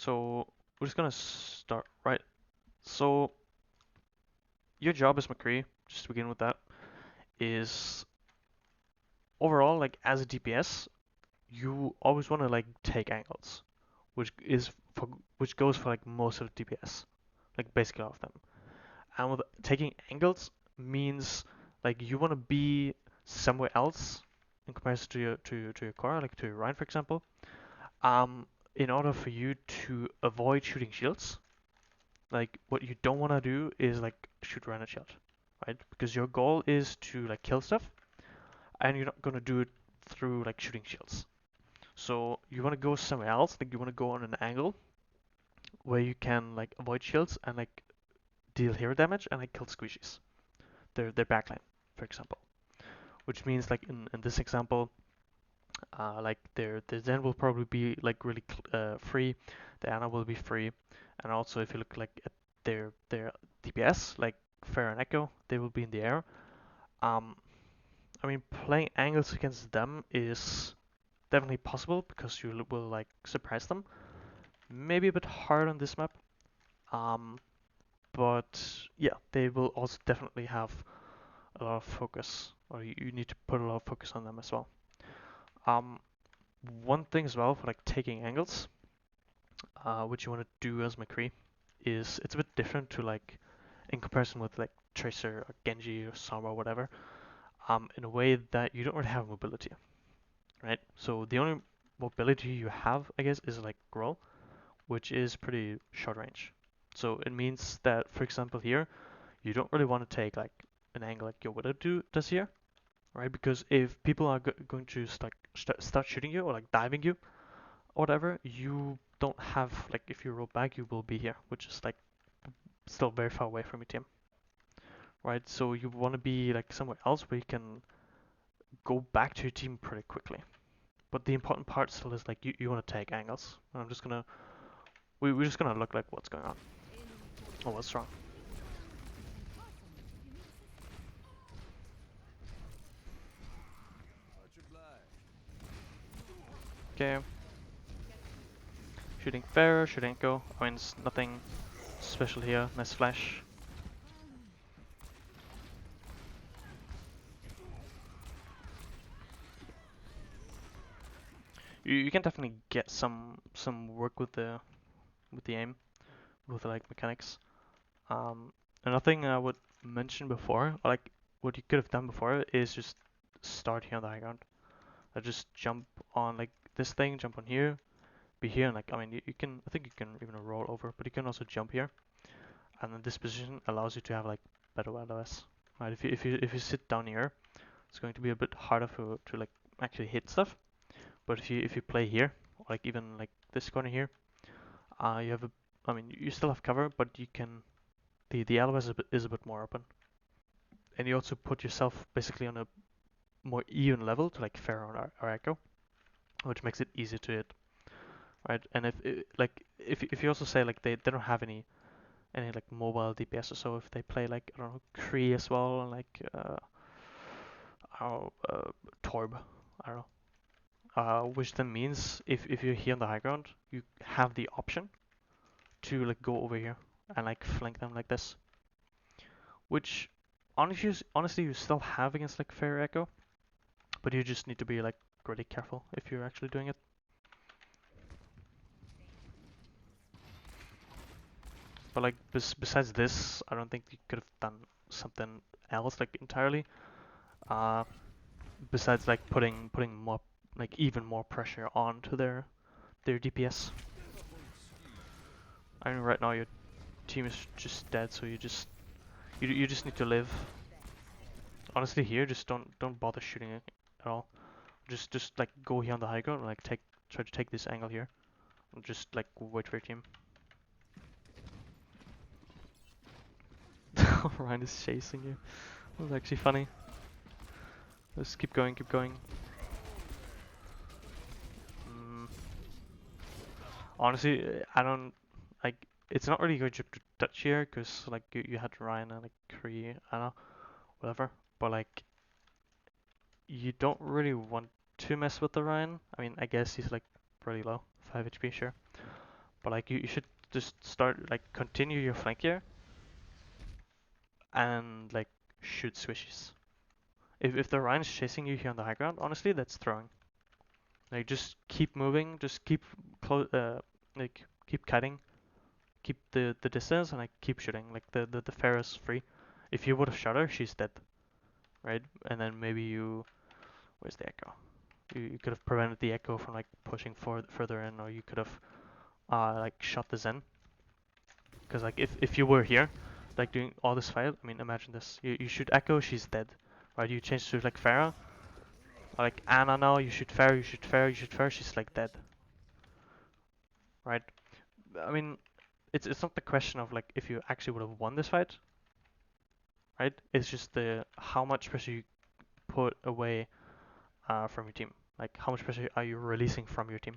So we're just gonna start, right? So your job as McCree, just to begin with that, is overall like as a DPS, you always want to like take angles, which goes for like most of the DPS, like basically all of them. And with taking angles means like you want to be somewhere else in comparison to your core, like to your Rhine, for example. In order for you to avoid shooting shields, like what you don't want to do is like shoot random shot, right? Because your goal is to like kill stuff, and you're not gonna do it through like shooting shields. So you want to go somewhere else, like you want to go on an angle where you can like avoid shields and like deal hero damage and like kill squishies. Their backline, for example. Which means like in this example, like their Zen will probably be like really free, the Ana will be free, and also if you look like at their DPS, like Pharah and Echo, they will be in the air. Um, I mean, playing angles against them is definitely possible because you will like surprise them. Maybe a bit hard on this map, um, but yeah, they will also definitely have a lot of focus, or you need to put a lot of focus on them as well. Um, One thing as well for like taking angles, which you want to do as McCree, is it's a bit different to like in comparison with like Tracer or Genji or Sama or whatever. In a way that you don't really have mobility, right? So the only mobility you have, I guess, is like grow, which is pretty short range. So it means that, for example, here you don't really want to take like an angle like your Widow does here, right? Because if people are going to start shooting you or like diving you or whatever, you don't have like if you roll back, you will be here, which is like still very far away from your team, right? So you want to be like somewhere else where you can go back to your team pretty quickly. But the important part still is like you want to take angles. And I'm just gonna we're just gonna look like what's going on or what's wrong. Okay, shooting fair, shooting go. I mean, it's nothing special here. Nice flash. You can definitely get some work with the aim, with like mechanics. Another thing I would mention before, like what you could have done before, is just start here on the high ground. Just jump on like this thing, jump on here, be here, and like I mean you can I think you can even roll over, but you can also jump here, and then this position allows you to have like better LOS. Right? If you sit down here, it's going to be a bit harder to like actually hit stuff. But if you play here, or like even like this corner here, you have a I mean you still have cover, but you can the LOS is a bit more open, and you also put yourself basically on a more even level to like Pharaoh or Echo, which makes it easier to hit, right? And if you also say like they don't have any like mobile DPS or so, if they play like I don't know Cree as well and like oh, Torb, I don't know. Which then means if you're here on the high ground, you have the option to like go over here and like flank them like this, which honestly you still have against like Fair Echo, but you just need to be like really careful if you're actually doing it. But like besides this, I don't think you could have done something else like entirely. Uh, Besides like putting more like even more pressure onto their DPS. I mean right now your team is just dead, so you just need to live. Honestly, here just don't bother shooting it at all. Just like go here on the high ground and like try to take this angle here. And just like wait for your team. Ryan is chasing you. That was actually funny. Let's keep going, keep going. Mm, Honestly, I don't like. It's not really good to touch here because like you had Ryan and like Kree, I don't know, whatever. But like you don't really want to mess with the Ryan. I mean, I guess he's like pretty low, 5 HP, sure. But like you should just start like continue your flank here and like shoot squishies. If the Rhine is chasing you here on the high ground, honestly, that's throwing. Like just keep moving, just keep like keep cutting, keep the distance, and like keep shooting. Like the Pharah's free. If you would have shot her, she's dead, right? And then maybe you, where's the echo? You could have prevented the echo from like pushing further in, or you could have like shot the Zen. Because like if you were here, like doing all this fight, I mean imagine this. You shoot echo, she's dead, right? You change to like Pharah, or like Anna now. You shoot Pharah, you shoot Pharah, you shoot Pharah, she's like dead, right? I mean, it's not the question of like if you actually would have won this fight, right? It's just the how much pressure you put away from your team. Like how much pressure are you releasing from your team?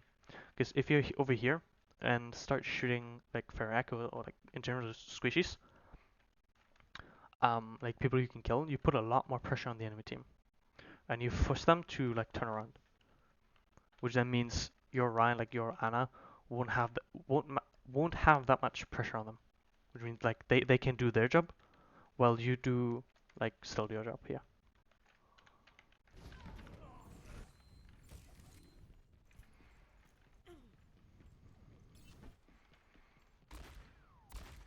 Because if you're over here and start shooting like Pharah Echo or like in general squishies, like people you can kill, you put a lot more pressure on the enemy team, and you force them to like turn around, which then means your Ryan, like your Anna, won't have the, won't have that much pressure on them, which means like they can do their job while you do like still your job here.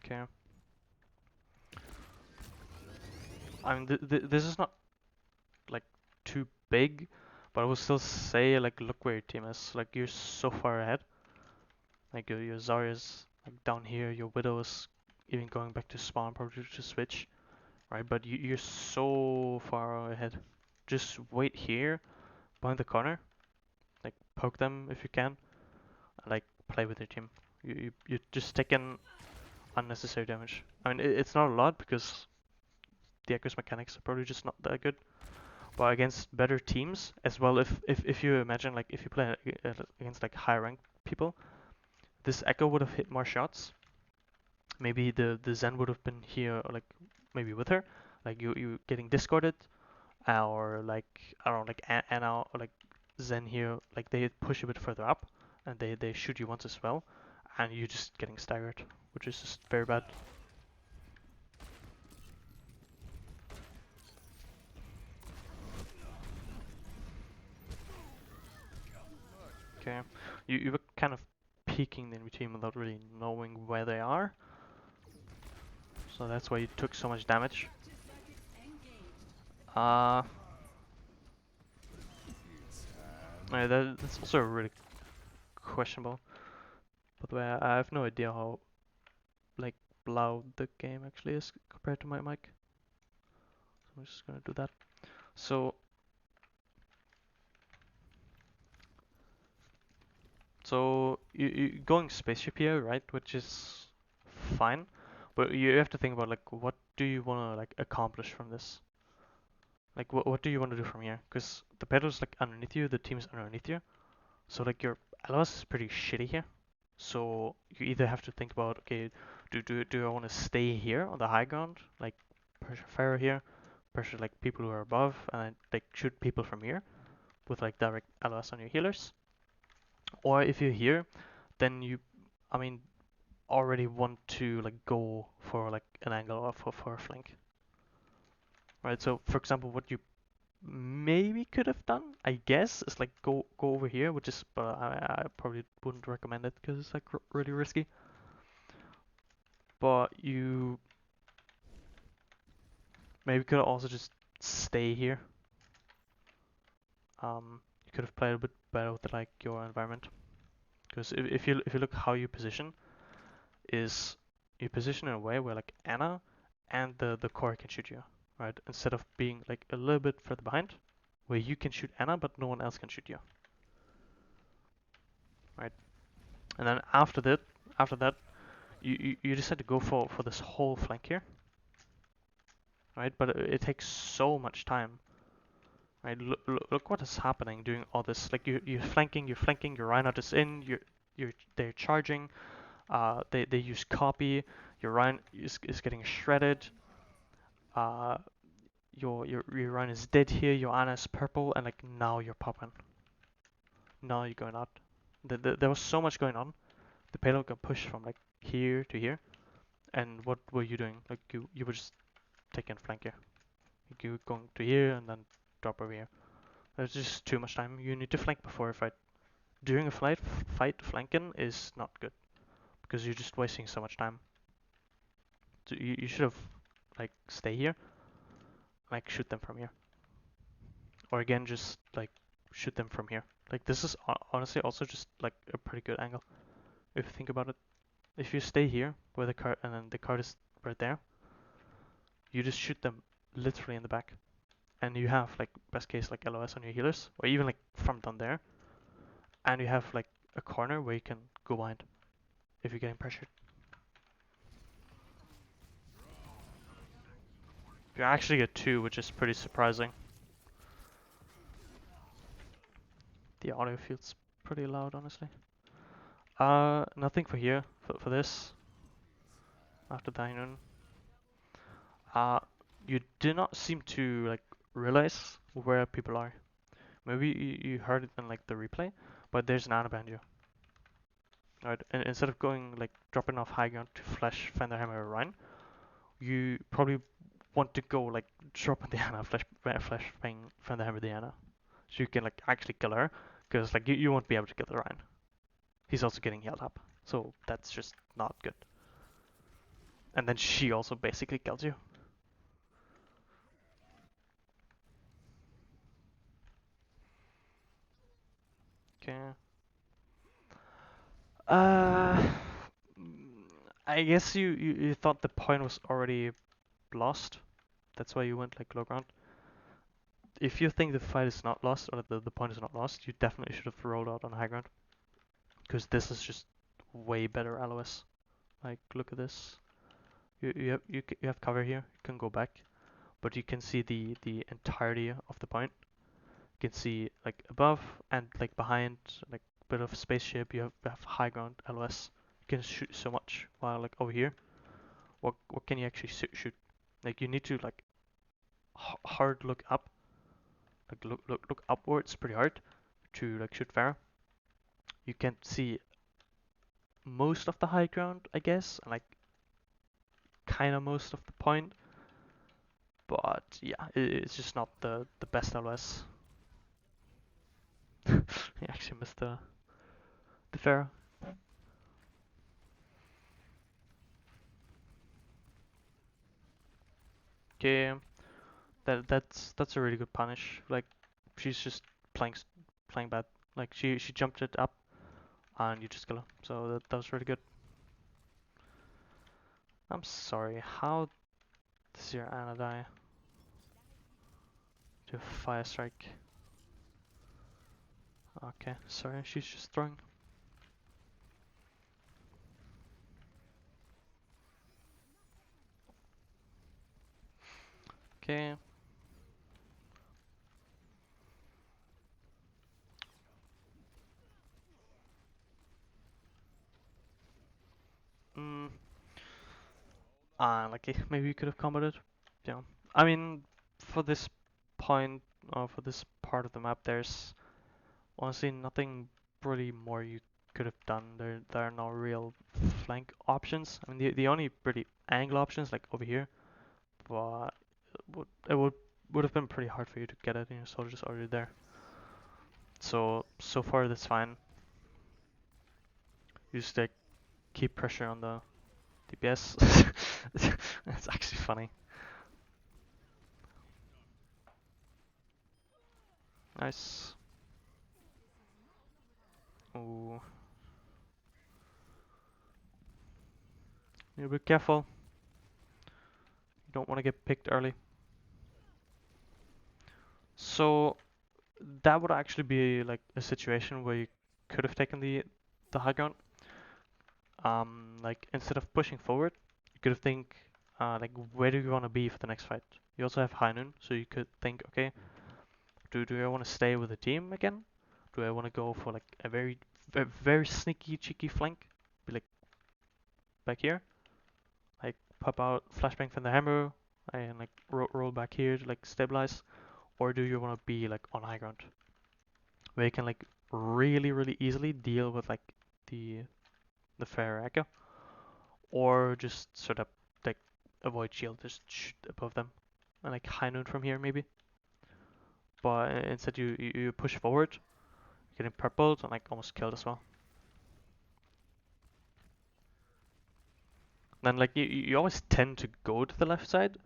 Okay. I mean, this is not like too big, but I will still say like look where your team is. Like you're so far ahead. Like your Zarya's like down here, your Widow is even going back to spawn probably to switch, right? But you're so far ahead. Just wait here behind the corner, like poke them if you can, and like play with your team. You're just taking unnecessary damage. I mean it's not a lot because the Echo's mechanics are probably just not that good. But against better teams as well, if you imagine like if you play against like high ranked people, this Echo would have hit more shots. Maybe the Zen would have been here, or like maybe with her, like you getting discarded, or like I don't know, like Anna or like Zen here, like they push a bit further up, and they shoot you once as well, and you're just getting staggered, which is just very bad. Okay, you were kind of peeking in between without really knowing where they are, so that's why you took so much damage. Uh, that's also really questionable. By the way, I have no idea how like loud the game actually is compared to my mic. So I'm just gonna do that. So you going spaceship here, right? Which is fine, but you have to think about like what do you wanna like accomplish from this? Like what do you want to do from here? Because the pedal's like underneath you, the team's underneath you. So like your LOS is pretty shitty here. So you either have to think about okay, do I want to stay here on the high ground, like pressure Pharaoh here, pressure like people who are above, and like shoot people from here with like direct LOS on your healers, or if you're here, then you, I mean, already want to like go for like an angle or for a flank, right? So for example, what you maybe could have done, I guess, is like go over here, which is, but I probably wouldn't recommend it because it's like really risky. But you maybe could also just stay here. You could have played a bit better with like your environment, because if you look how you position, is you position in a way where like Anna and the core can shoot you, right? Instead of being like a little bit further behind, where you can shoot Anna but no one else can shoot you, right? And then after that, you decide to go for this whole flank here, right? But it takes so much time, right? Look what is happening doing all this. Like you're flanking, your Reinhardt is in, they're charging, they use copy, your Ryan is getting shredded, uh, your Ryan is dead here, your Ana is purple, and like now you're popping. Now you're going out. There was so much going on. the payload got pushed from like here to here. And what were you doing? Like you were just taking flank here. Like you were going to here and then drop over here. There's just too much time. You need to flank before a fight. During a fight flanking is not good because you're just wasting so much time. So you should have like stay here, like shoot them from here, or again just like shoot them from here. Like this is honestly also just like a pretty good angle if you think about it. If you stay here where the card and then the card is right there, you just shoot them literally in the back, and you have like best case like LOS on your healers, or even like from down there, and you have like a corner where you can go behind if you're getting pressured. You actually get two, which is pretty surprising. The audio feels pretty loud, honestly. Nothing for here, for this. After Dainun. You do not seem to, like, realize where people are. Maybe you heard it in, like, the replay, but there's an Ana behind you. Right? And instead of going, like, dropping off high ground to flash Fenderhammer Ryan, you probably want to go, like, drop on the Ana, flash bang Fenderhammer the Ana. So you can, like, actually kill her, because, like, you won't be able to kill the Ryan. He's also getting healed up, so that's just not good. And then she also basically kills you. Okay. Uh, I guess you thought the point was already lost. That's why you went like low ground. If you think the fight is not lost or the point is not lost, you definitely should have rolled out on high ground. Because this is just way better LOS. Like, look at this. You have cover here. You can go back, but you can see the entirety of the point. You can see like above and like behind, like a bit of spaceship. You have high ground LOS. You can shoot so much. While like over here, what can you actually shoot? Like you need to like hard look up, like look upwards pretty hard to like shoot fair. You can't see most of the high ground, I guess, and like kind of most of the point. But yeah, it's just not the best LOS. He actually missed the fair. Okay, that's a really good punish. Like she's just playing bad. Like she jumped it up and you just kill her. So that was really good. I'm sorry. How does your Ana die to fire strike? Okay, sorry. She's just throwing. Okay. Mm. Lucky. Maybe you could have comboed it. Yeah. I mean, for this point, or for this part of the map, there's honestly nothing really more you could have done. There are no real flank options. I mean, the only pretty angle options like over here, but it would have been pretty hard for you to get it, and your soldiers already there. So far that's fine. You just like keep pressure on the DPS. It's actually funny. Nice. Ooh. You be careful. You don't want to get picked early. So that would actually be like a situation where you could have taken the high ground. Like instead of pushing forward, you could have think like where do you want to be for the next fight? You also have high noon, so you could think, okay, do I want to stay with the team again? Do I want to go for like a very sneaky cheeky flank? Be like back here, like pop out flashbang from the hammer and like roll back here to like stabilize, or do you want to be like on high ground where you can like really easily deal with like the the fair echo, or just sort of like avoid shield, just shoot above them, and like high noon from here maybe. But instead you push forward, getting purpled and like almost killed as well. Then like you always tend to go to the left side,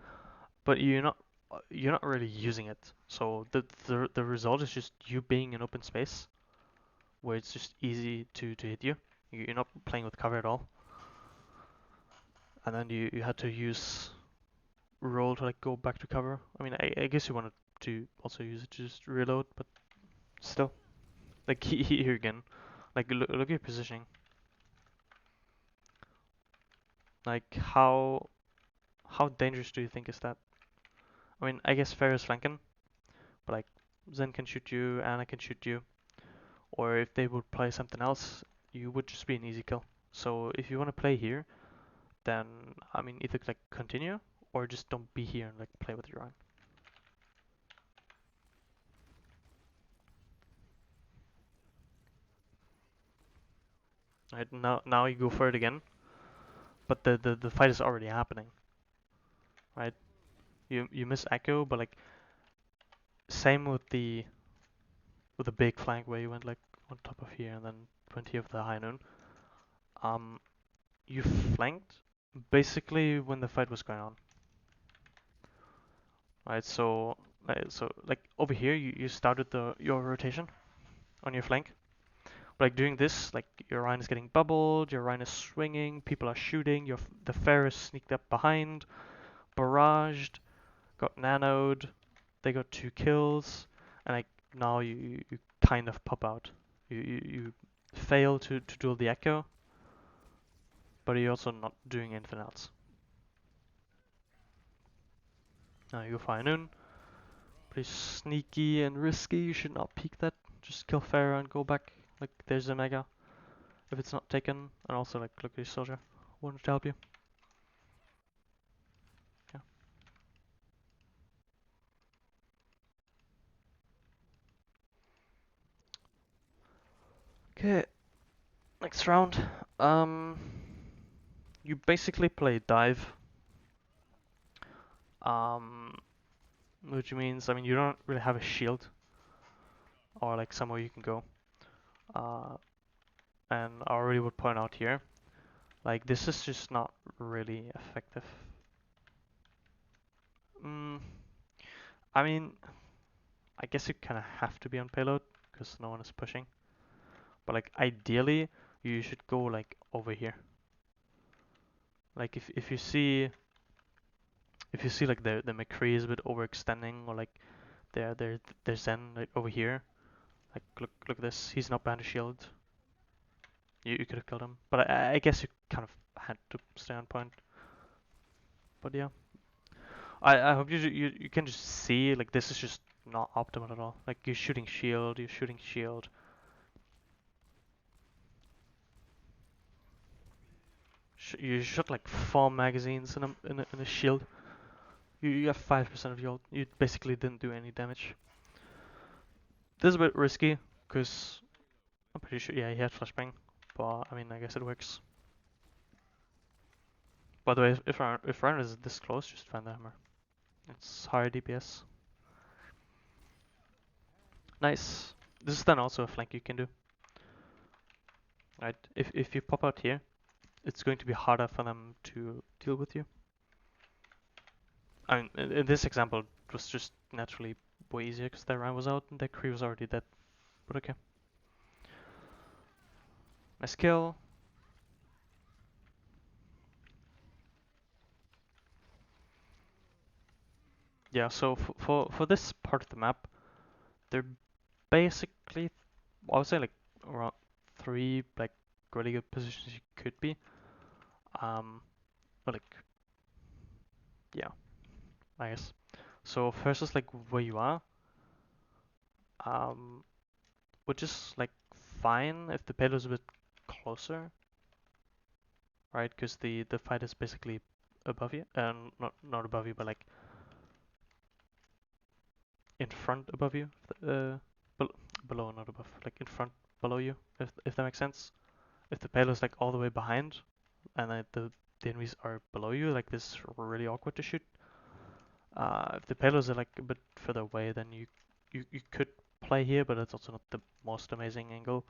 but you're not really using it. So the result is just you being in open space where it's just easy to hit you. You're not playing with cover at all. And then you had to use roll to like go back to cover. I mean, I guess you wanted to also use it to just reload, but still, like here again, like look at your positioning. Like how dangerous do you think is that? I mean, I guess Fair is flanking, but like Zen can shoot you, Anna can shoot you, or if they would play something else, you would just be an easy kill. So if you want to play here, then I mean either like continue or just don't be here and like play with your own. Right now you go for it again, but the fight is already happening. Right, you miss echo, but like same with the big flank where you went like on top of here and then 20 of the high noon. Um, you flanked basically when the fight was going on. Right, so like over here you started your rotation on your flank. But like doing this, like your Rhine is getting bubbled, your Rhine is swinging, people are shooting, the Fair is sneaked up behind, barraged, got nanoed, they got 2 kills, and like now you kind of pop out. You fail to duel the Echo, but you're also not doing anything else. Now you go for Noon, pretty sneaky and risky, you should not peek that. Just kill Fair and go back. Like there's a Mega if it's not taken, and also like look at your soldier. Wanted to help you. Yeah. Okay, next round. Um, you basically play dive. Um, which means I mean you don't really have a shield or like somewhere you can go. Uh, and I already would point out here, like this is just not really effective. Mm, I mean, I guess you kind of have to be on payload because no one is pushing. But like ideally, you should go like over here. Like if you see like the McCree is a bit overextending or like they're Zen like over here. Like look at this. He's not behind a shield. You could have killed him, but I guess you kind of had to stay on point. But yeah, I hope you can just see like this is just not optimal at all. Like you're shooting shield, you're shooting shield. You shot like 4 magazines in a shield. You have 5% of your ult. You basically didn't do any damage. This is a bit risky because I'm pretty sure yeah he had flashbang, but I mean I guess it works. By the way, if Ryan is this close, just find the hammer. It's higher DPS. Nice. This is then also a flank you can do. Right? If you pop out here, it's going to be harder for them to deal with you. I mean, in this example, it was just naturally way easier because their Ryan was out and their Kree was already dead. But okay. Nice kill. Yeah, so for this part of the map, they're basically, I would say like around 3 like really good positions you could be. But like, yeah, I guess. So first is like where you are, um, which is like fine if the payload is a bit closer, right? Because the fight is basically above you, and not above you, but like in front above you, uh, below not above, like in front below you, if that makes sense. If the payload's like all the way behind and the enemies are below you, like this is really awkward to shoot. If the payloads are like a bit further away, then you could play here, but it's also not the most amazing angle.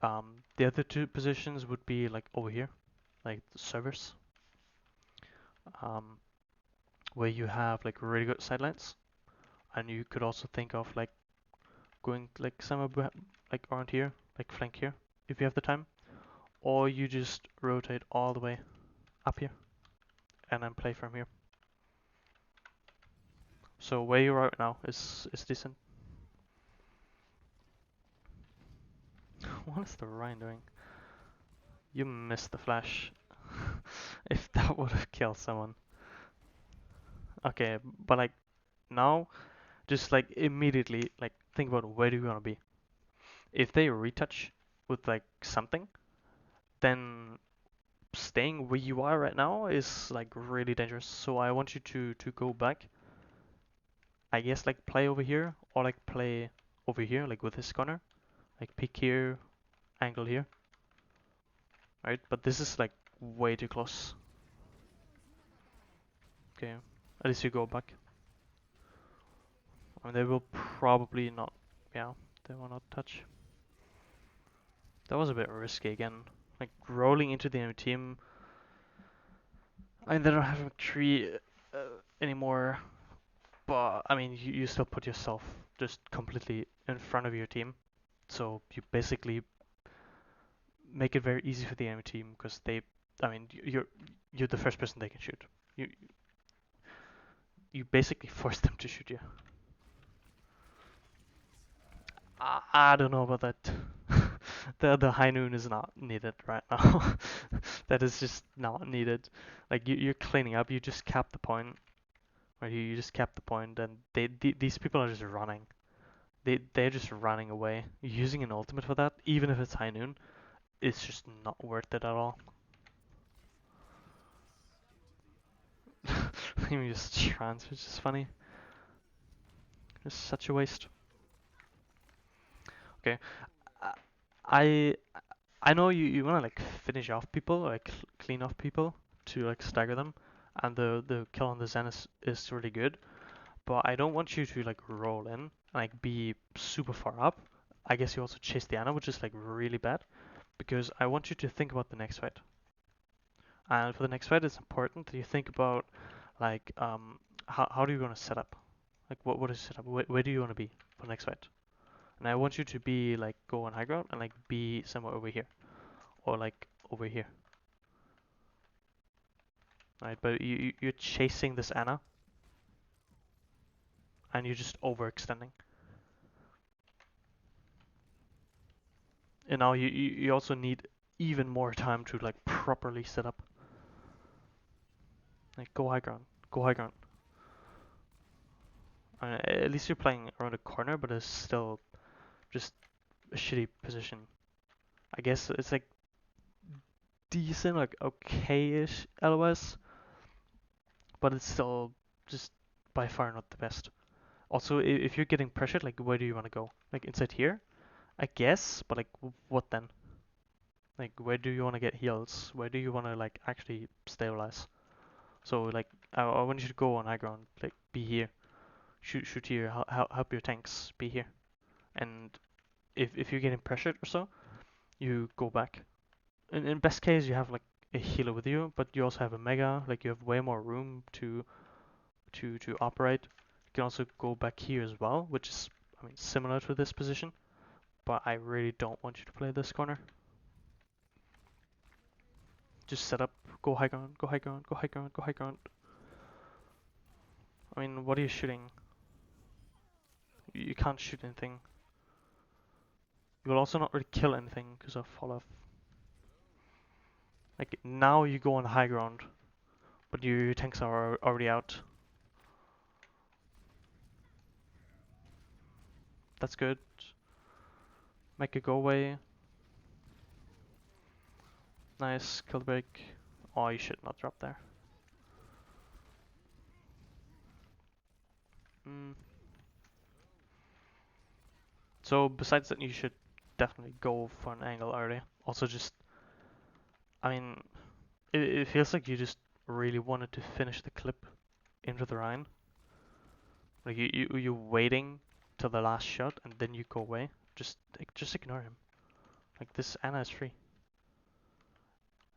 The other two positions would be like over here, like the servers, um, where you have like really good sidelines, and you could also think of like going like somewhere like around here, like flank here, if you have the time, or you just rotate all the way up here and then play from here. So where you are right now is decent. What is the Rhine doing? You missed the flash. If that would have killed someone. Okay, but like now, just like immediately, like think about where do you want to be. If they retouch with like something, then staying where you are right now is like really dangerous. So I want you to go back. I guess like play over here or like play over here, like with this corner, like peek here, angle here, right? But this is like way too close. Okay, at least you go back. I mean, they will probably not. Yeah, they will not touch. That was a bit risky again. Like rolling into the enemy team. I mean, they don't have McCree anymore, but I mean, you still put yourself just completely in front of your team. So you basically make it very easy for the enemy team because they, I mean, you're the first person they can shoot. You basically force them to shoot you. I don't know about that. The high noon is not needed right now. That is just not needed. Like you're cleaning up. You just cap the point, right? You just cap the point, and these people are just running. They're just running away. Using an ultimate for that, even if it's high noon, it's just not worth it at all. Maybe just trans, which is funny. It's such a waste. Okay, I I know you wanna like finish off people, like clean off people to like stagger them, and the kill on the Zen is really good. But I don't want you to like roll in and like be super far up. I guess you also chase the Ana, which is like really bad, because I want you to think about the next fight. And for the next fight, it's important that you think about like how do you want to set up? Like what is set up? Where do you want to be for the next fight? And I want you to be like go on high ground and like be somewhere over here or like over here. Right, but you're chasing this Ana and you're just overextending. And now you also need even more time to like properly set up. Like go high ground, go high ground. At least you're playing around a corner, but it's still just a shitty position. I guess it's like decent, like okay-ish LOS, but it's still just by far not the best. Also, if you're getting pressured, like where do you want to go? Like inside here, I guess, but like what then? Like where do you want to get heals? Where do you want to like actually stabilize? So like I want you to go on high ground, like be here, shoot here, help your tanks, be here. And if you're getting pressured or so, you go back. In best case, you have like a healer with you, but you also have a mega. Like you have way more room to operate. You can also go back here as well, which is I mean similar to this position. But I really don't want you to play this corner. Just set up, go high ground, go high ground, go high ground, go high ground. I mean, what are you shooting? You can't shoot anything. You will also not really kill anything because of fall off. Like now you go on high ground, but your tanks are already out. That's good. Make it go away. Nice, kill the break. Oh, you should not drop there. Mm. So besides that, you should definitely go for an angle early. Also just I mean, it feels like you just really wanted to finish the clip into the Rhine. Like you're waiting till the last shot and then you go away. Just ignore him. Like this Anna is free.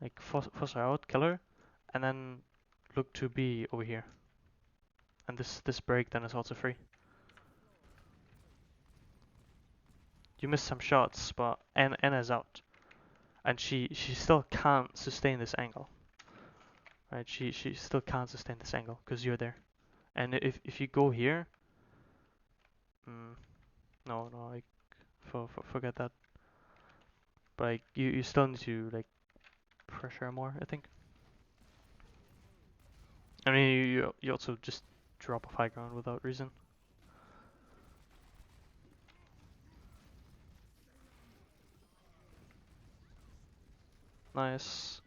Like force her out, kill her, and then look to be over here. And this break then is also free. You missed some shots, but Anna's out, and she still can't sustain this angle. Right? She still can't sustain this angle because you're there. And if you go here, mm, no, like forget that. But like you still need to like pressure more, I think. I mean you also just drop off high ground without reason. Nice.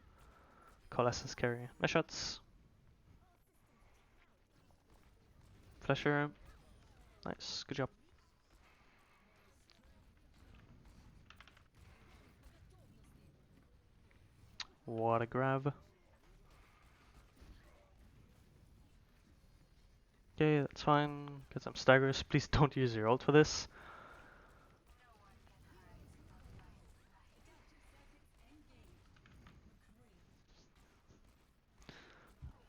Coalescence carry. My shots. Flasher. Nice. Good job. What a grab. Okay, that's fine. Get some staggers. Please don't use your ult for this.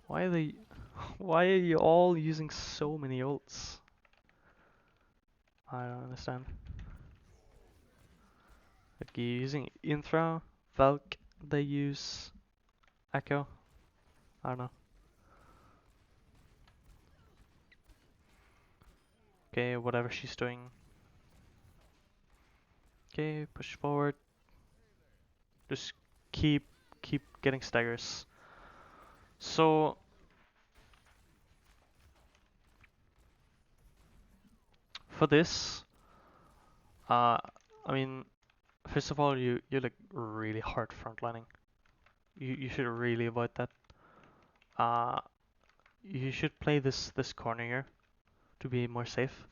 Why are they... Why are you all using so many ults? I don't understand. Like you're using Inthra, Valk, they use Echo. I don't know. Okay, whatever she's doing. Okay, push forward. Just keep getting staggers. So for this, uh, I mean, first of all, you like really hard frontlining. You should really avoid that. Uh, you should play this corner here to be more safe,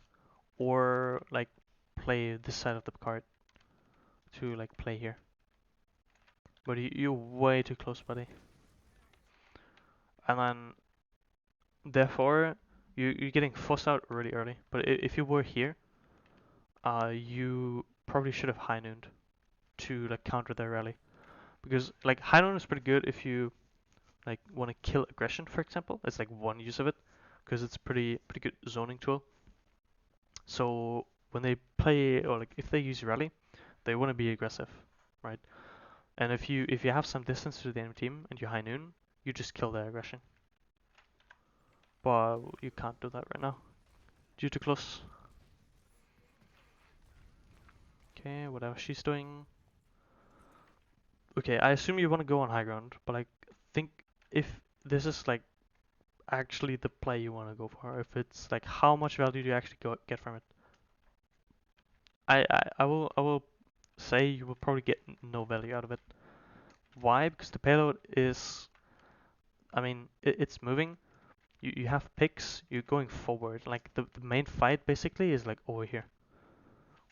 or like play this side of the card to like play here. But you're way too close, buddy. And then therefore you're getting forced out really early. But if you were here, you probably should have high nooned to like counter their rally. Because like high noon is pretty good if you like want to kill aggression, for example. It's like one use of it because it's pretty good zoning tool. So when they play or like if they use rally, they want to be aggressive, right? And if you have some distance to the enemy team and you high noon, you just kill their aggression. But you can't do that right now due to close. Okay, whatever she's doing. Okay, I assume you want to go on high ground, but like think if this is like actually the play you want to go for, if it's like how much value do you actually get from it? I will say you will probably get no value out of it. Why? Because the payload is, I mean, it's moving. You have picks. You're going forward. Like the main fight basically is like over here,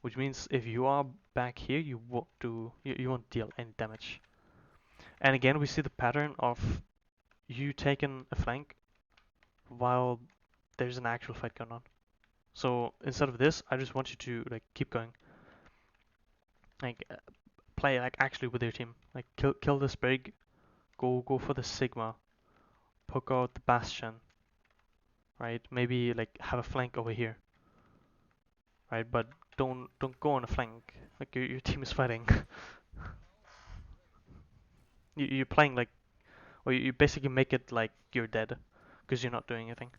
which means if you are back here, you won't deal any damage. And again, we see the pattern of you taking a flank while there's an actual fight going on. So instead of this, I just want you to like keep going, like play like actually with your team, like kill this brig, go for the Sigma, poke out the Bastion, right? Maybe like have a flank over here, right? But don't go on a flank. Like your team is fighting. You're playing like, or you basically make it like you're dead, because you're not doing anything.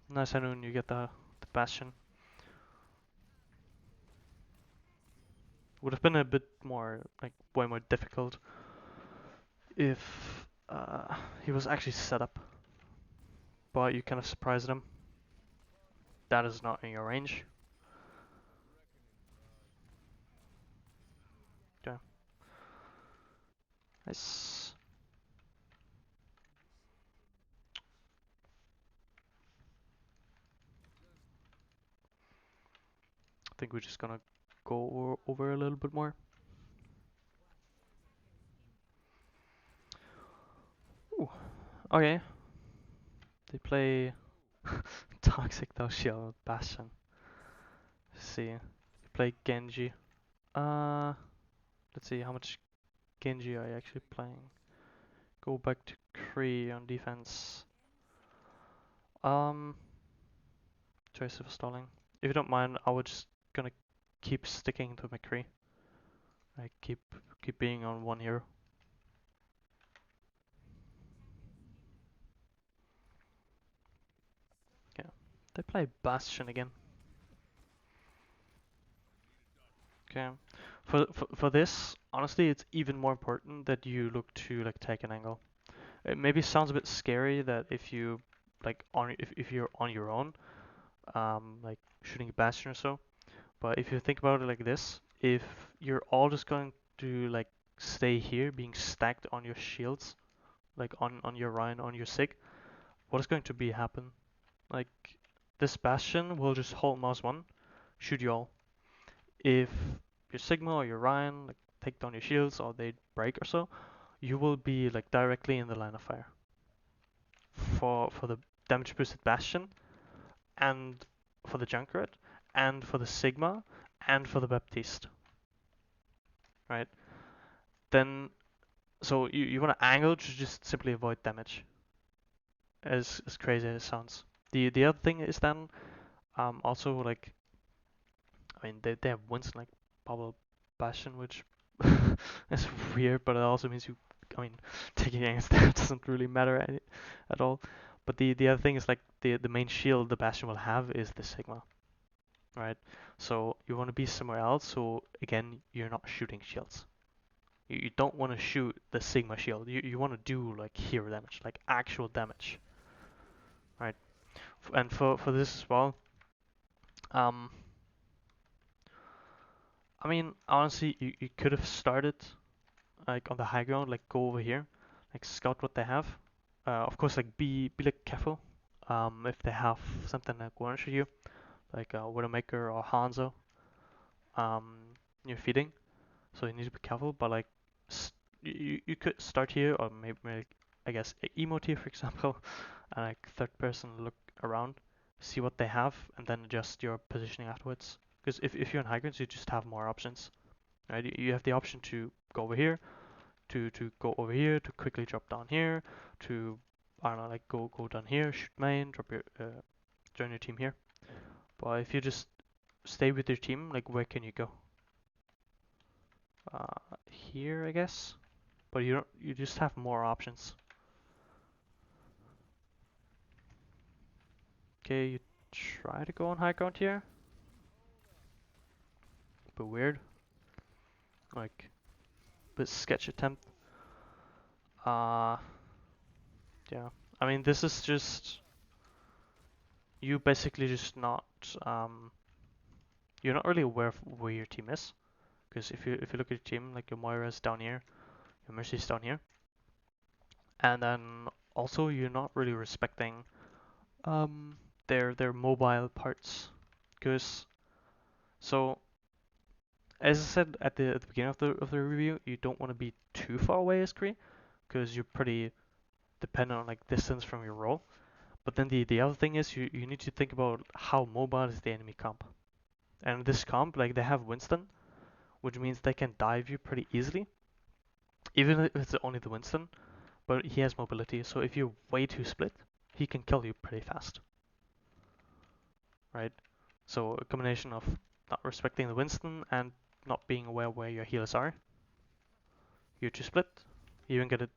Nice, Hanun, you get the Bastion. Would have been a bit more, like, way more difficult if he was actually set up, but you kind of surprised him. That is not in your range. Okay. Nice. I think we're just gonna go over a little bit more. Okay, they play Toxic though Shield Bastion. Let's see, they play Genji. Uh, let's see how much Genji are you actually playing. Go back to McCree on defense. Um, choice of stalling. If you don't mind, I was just gonna keep sticking to McCree. I keep being on one hero. Yeah, they play Bastion again. Okay, for this, honestly, it's even more important that you look to like take an angle. It maybe sounds a bit scary that if you like on if you're on your own, like shooting a Bastion or so. But if you think about it like this, if you're all just going to like stay here, being stacked on your shields, like on your Rhine, on your Sig, what is going to be happen? Like this Bastion will just hold mouse one, shoot you all. If your Sigma or your Ryan like take down your shields or they break or so, you will be like directly in the line of fire. For the damage boosted Bastion and for the Junkrat and for the Sigma and for the Baptiste. Right? Then so you want to angle to just simply avoid damage. As crazy as it sounds. The other thing is then also like I mean they have Winston like Pablo Bastion, which is weird, but it also means you I mean taking against that doesn't really matter at all. But the other thing is like the main shield the Bastion will have is the Sigma, right? So you want to be somewhere else. So again, you're not shooting shields. You don't want to shoot the Sigma shield. You want to do like hero damage, like actual damage, right? And for this as well, um, I mean honestly, you could have started like on the high ground, like go over here, like scout what they have. Of course, like be like careful. If they have something like one for you, like Widowmaker or Hanzo, um, you're feeding, so you need to be careful. But like, you could start here, or maybe I guess emote here, for example, and like third person look around, see what they have, and then adjust your positioning afterwards. Because if you're on high grounds, you just have more options, right? You have the option to go over here, to go over here, to quickly drop down here, to I don't know, like go down here, shoot main, drop your join your team here. But if you just stay with your team, like where can you go? Here, I guess. But you don't. You just have more options. Okay, you try to go on high ground here, but weird. Like, bit sketch attempt. Uh, yeah. I mean, this is just you basically just not you're not really aware of where your team is. Because if you look at your team, like your Moira's down here, your Mercy's down here, and then also you're not really respecting their mobile parts. Because so as I said at the beginning of the review, you don't want to be too far away as Kree, because you're pretty dependent on like distance from your role. But then the other thing is you need to think about how mobile is the enemy comp. And this comp, like they have Winston, which means they can dive you pretty easily, even if it's only the Winston. But he has mobility, so if you're way too split, he can kill you pretty fast, right? So a combination of not respecting the Winston and not being aware where your healers are, you're too split, you even get a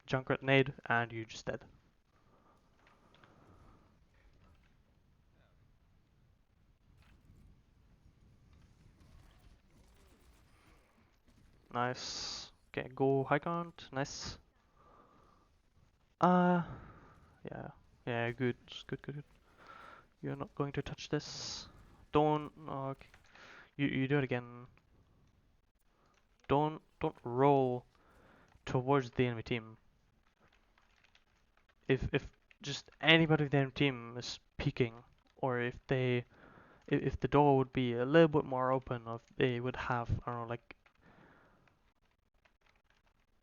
Junkrat nade, and you're just dead. Nice. Okay, go high ground, nice. Uh, yeah, yeah, good, good. You're not going to touch this. Don't, okay. You do it again. Don't roll towards the enemy team. If just anybody in the enemy team is peeking, or if the door would be a little bit more open, or if they would have I don't know like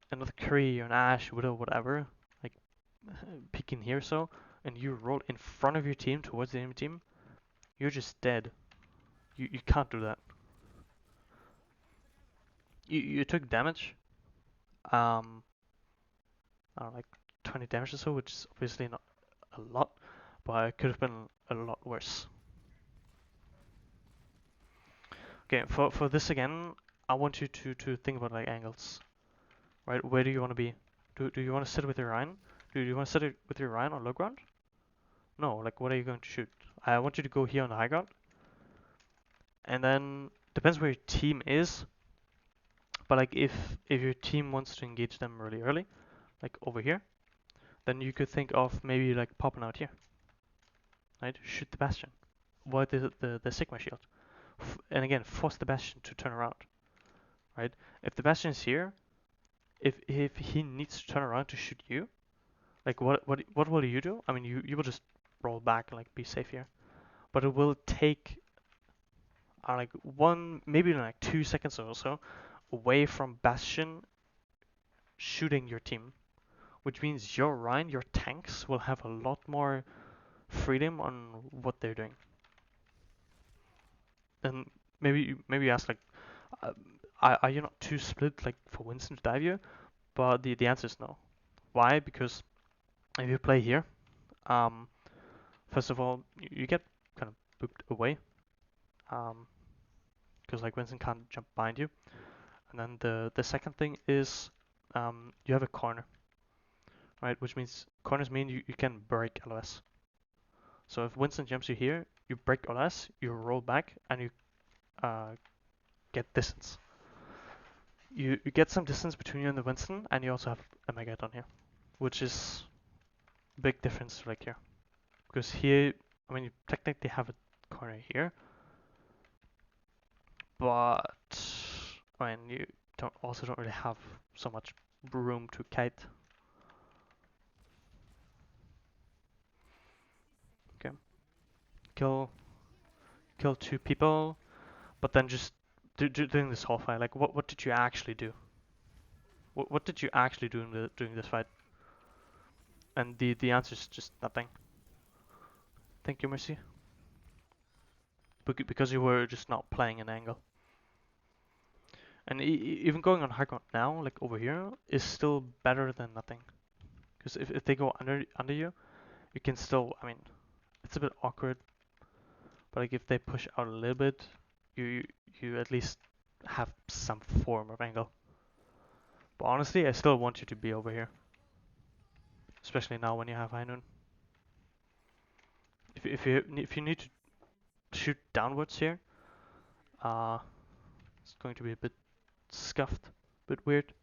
another Kree or an Ash, Widow, whatever, like peek in here so, and you roll in front of your team towards the enemy team, you're just dead. You can't do that. You took damage, um, I don't know, like 20 damage or so, which is obviously not a lot, but it could have been a lot worse. Okay, for this again, I want you to think about like angles, right? Where do you want to be? Do you want to sit with your Ryan? Do you want to sit it with your Ryan on low ground? No, like what are you going to shoot? I want you to go here on the high ground, and then depends where your team is. But like if your team wants to engage them really early, like over here, then you could think of maybe like popping out here, right? Shoot the Bastion. What is it, the Sigma shield? And again, force the Bastion to turn around, right? If the Bastion is here, if he needs to turn around to shoot you, like what will you do? I mean, you will just roll back and like be safe here, but it will take like one maybe like 2 seconds or so away from Bastion shooting your team, which means your Rhine, your tanks will have a lot more freedom on what they're doing. And maybe you ask like, uh, are you not too split like for Winston to dive you? But the answer is no. Why? Because if you play here, um, first of all, you get kind of booped away, because like Winston can't jump behind you. And then the second thing is, you have a corner, right? Which means corners mean you can break LOS. So if Winston jumps you here, you break LOS, you roll back, and you uh, get distance. You get some distance between you and the Winston, and you also have a Megaton here, which is a big difference like here. Because here, I mean, you technically have a corner here, but I mean, you don't really have so much room to kite. Okay, kill two people, but then just doing this whole fight. Like, what did you actually do? What did you actually do during this fight? And the answer is just nothing. Thank you, Mercy. Because you were just not playing an angle. And even going on high ground now, like over here, is still better than nothing. Because if they go under you, you can still. I mean, it's a bit awkward, but like if they push out a little bit, you you at least have some form of angle. But honestly, I still want you to be over here, especially now when you have high noon. If you need to shoot downwards here, it's going to be a bit scuffed, a bit weird.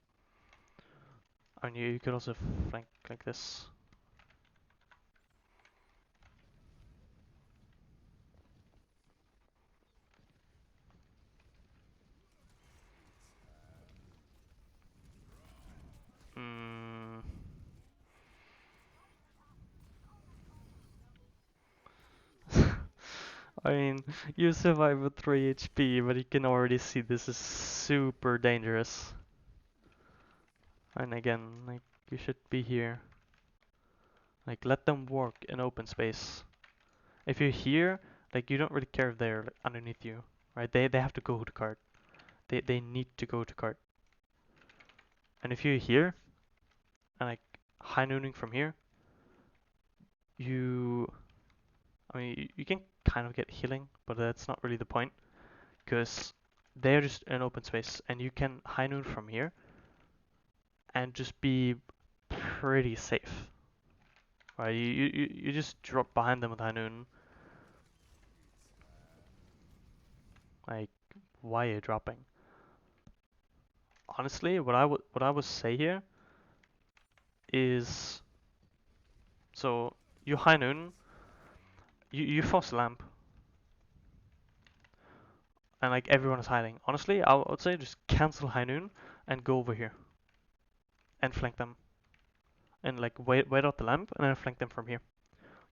And you could also flank like this. Mm. I mean, you survive with 3 HP, but you can already see this is super dangerous. And again, like, you should be here. Like, let them walk in open space. If you're here, like, you don't really care if they're like, underneath you, right? They have to go to cart. They need to go to cart. And if you're here, and like, high nooning from here, you... I mean, you can kind of get healing, but that's not really the point. Because they're just in open space, and you can high noon from here, and just be pretty safe. Right, you just drop behind them with high noon. Like, why are you dropping? Honestly, what I would say here is, so you high noon, you force lamp, and like everyone is hiding. Honestly, I would say just cancel high noon and go over here and flank them, and like wait out the lamp and then flank them from here.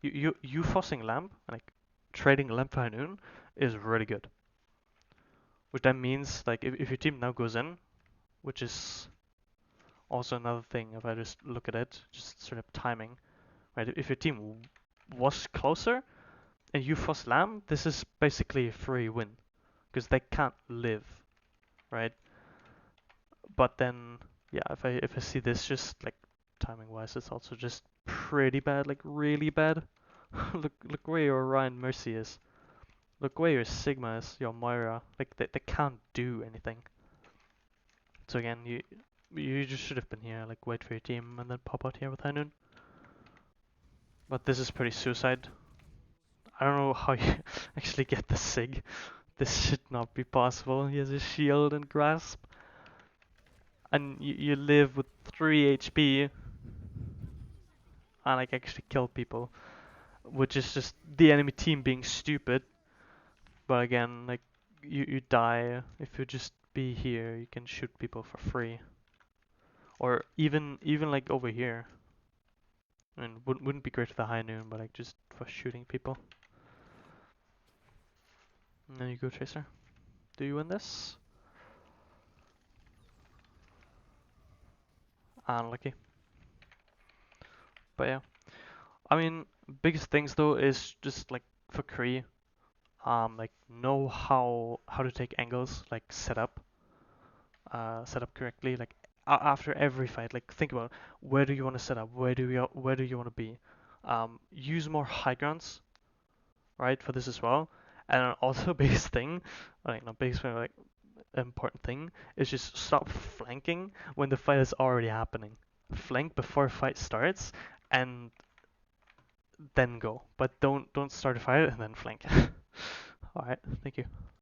You forcing lamp and like trading lamp for high noon is really good. Which then means like if your team now goes in, which is Also another thing, if I just look at it, just sort of timing, right? If your team was closer and you first lamb, this is basically a free win because they can't live, right? But then, yeah, if I see this just like timing wise, it's also just pretty bad, like really bad. Look where your Orion Mercy is. Look where your Sigma is, your Moira. Like they can't do anything. So again, you just should have been here, like wait for your team and then pop out here with High Noon. But this is pretty suicide. I don't know how you actually get the Sig. This should not be possible. He has a shield and grasp. And you live with 3 HP and like actually kill people. Which is just the enemy team being stupid. But again, like you die. If you just be here, you can shoot people for free. Or even like over here. I mean, wouldn't be great for the High Noon, but like just for shooting people. And then you go Tracer. Do you win this? Unlucky. But yeah. I mean, biggest things though is just like for Kree, like know how to take angles, like set up correctly. Like after every fight, like think about where do you want to set up, where do you want to be. Use more high grounds, right, for this as well. And also biggest thing, like not biggest thing, like important thing is just stop flanking when the fight is already happening. Flank before fight starts, and then go. But don't start a fight and then flank. All right, thank you.